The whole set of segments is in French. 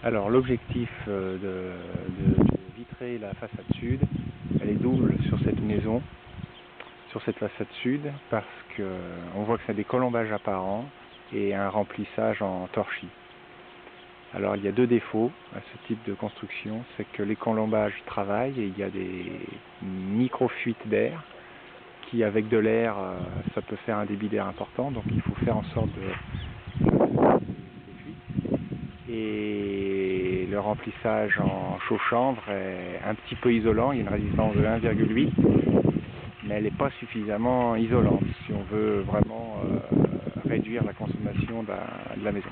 Alors l'objectif de vitrer la façade sud, elle est double sur cette maison, sur cette façade sud, parce qu'on voit que ça a des colombages apparents et un remplissage en torchis. Alors il y a deux défauts à ce type de construction, c'est que les colombages travaillent et il y a des micro-fuites d'air qui, avec de l'air, ça peut faire un débit d'air important, donc il faut faire en sorte de ces fuites. Et le remplissage en chaux-chanvre est un petit peu isolant, il y a une résistance de 1,8, mais elle n'est pas suffisamment isolante si on veut vraiment réduire la consommation de la maison.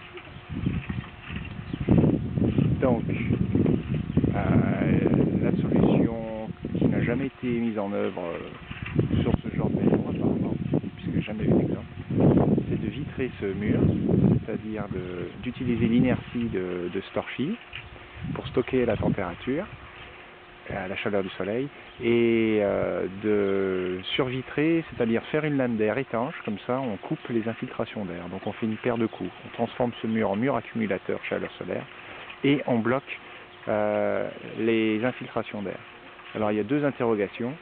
Donc, la solution qui n'a jamais été mise en œuvre sur ce genre de maison, apparemment, puisque jamais eu d'exemple, c'est de vitrer ce mur, c'est-à-dire d'utiliser l'inertie de ce torchis pour stocker la température, la chaleur du soleil, et de survitrer, c'est-à-dire faire une lame d'air étanche, comme ça on coupe les infiltrations d'air. Donc on fait une paire de coups, on transforme ce mur en mur accumulateur chaleur solaire, et on bloque les infiltrations d'air. Alors il y a deux interrogations.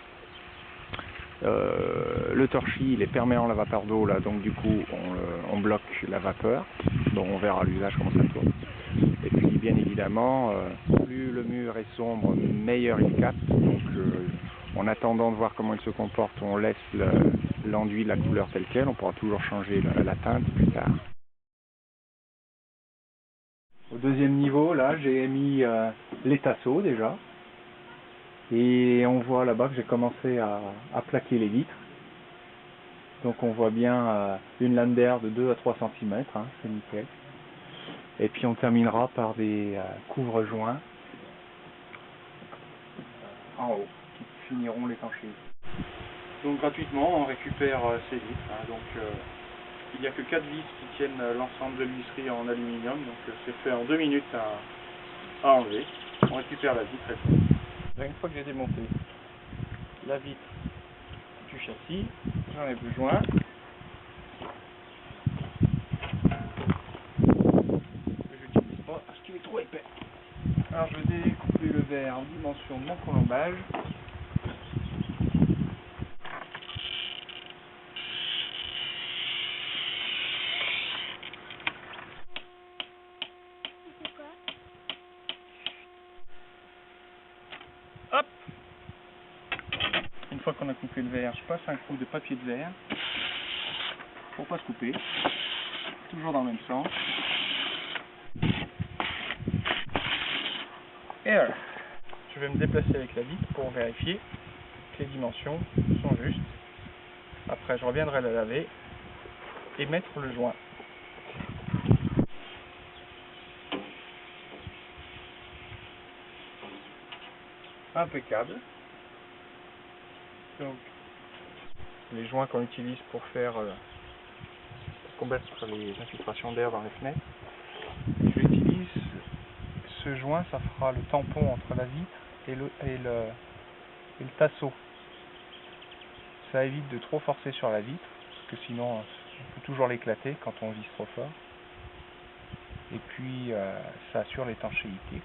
Le torchis il est perméant à la vapeur d'eau, là, donc du coup on bloque la vapeur, donc on verra à l'usage comment ça tourne. Et puis bien évidemment, plus le mur est sombre, meilleur il capte, donc en attendant de voir comment il se comporte, on laisse l'enduit, la couleur telle quelle, on pourra toujours changer la teinte plus tard. Au deuxième niveau, là, j'ai mis les tasseaux déjà. Et on voit là-bas que j'ai commencé à plaquer les vitres. Donc on voit bien une lame d'air de 2 à 3 cm, hein, c'est nickel. Et puis on terminera par des couvre-joints en haut, qui finiront l'étanchéité. Donc gratuitement, on récupère ces vitres. Hein, donc il n'y a que 4 vis qui tiennent l'ensemble de l'huisserie en aluminium. Donc c'est fait en 2 minutes à enlever. On récupère la vitre et tout. Une fois que j'ai démonté la vitre du châssis, j'en ai besoin. Que je n'utilise pas parce qu'il est trop épais. Alors je vais découper le verre en dimension de mon colombage. Hop! Une fois qu'on a coupé le verre, je passe un coup de papier de verre pour pas se couper. Toujours dans le même sens. Et voilà. Je vais me déplacer avec la vitre pour vérifier que les dimensions sont justes. Après, je reviendrai la laver et mettre le joint. Impeccable. Donc, les joints qu'on utilise pour combattre les infiltrations d'air dans les fenêtres. J'utilise ce joint, ça fera le tampon entre la vitre et le tasseau. Ça évite de trop forcer sur la vitre, parce que sinon on peut toujours l'éclater quand on vise trop fort. Et puis ça assure l'étanchéité.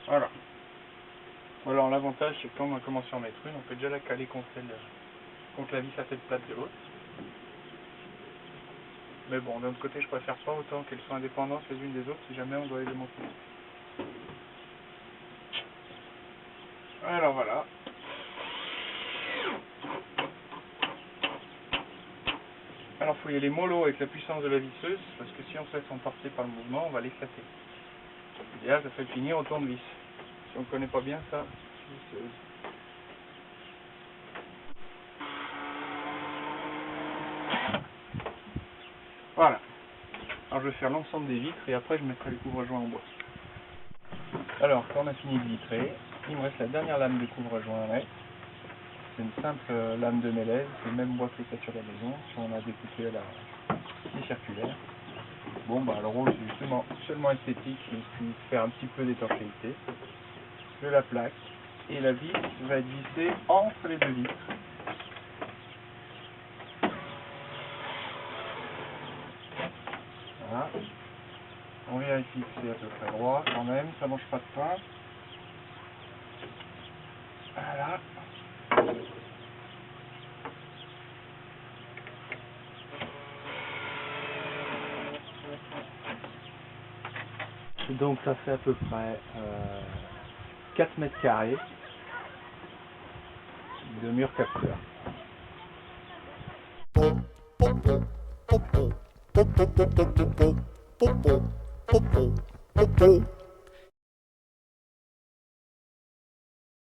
Voilà. Alors l'avantage c'est que quand on a commencé à en mettre une, on peut déjà la caler contre la vis à tête plate de l'autre. Mais bon, d'un autre côté je préfère pas autant qu'elles soient indépendantes les unes des autres si jamais on doit les démonter. Alors voilà. Alors il faut y aller mollo avec la puissance de la visseuse, parce que si on se laisse emporter par le mouvement, on va l'éclater. L'idéal, ça fait finir au tournevis. Si on ne connaît pas bien ça, visseuse. Voilà. Alors je vais faire l'ensemble des vitres et après je mettrai les couvre-joints en bois. Alors, quand on a fini de vitrer, il me reste la dernière lame de couvre-joint à mettre. C'est une simple lame de mélèze, c'est le même bois que les toitures de la maison, si on a découpé à la scie circulaire. Bon, bah le rôle c'est justement seulement esthétique, et puis faire un petit peu d'étanchéité. Je la plaque, et la vis va être vissée entre les deux vitres. Voilà. On vérifie que c'est à peu près droit quand même, ça mange pas de pain. Voilà. Donc ça fait à peu près 4 mètres carrés de mur capteur. Popo, popo, popo, popo, popo, popo, popo.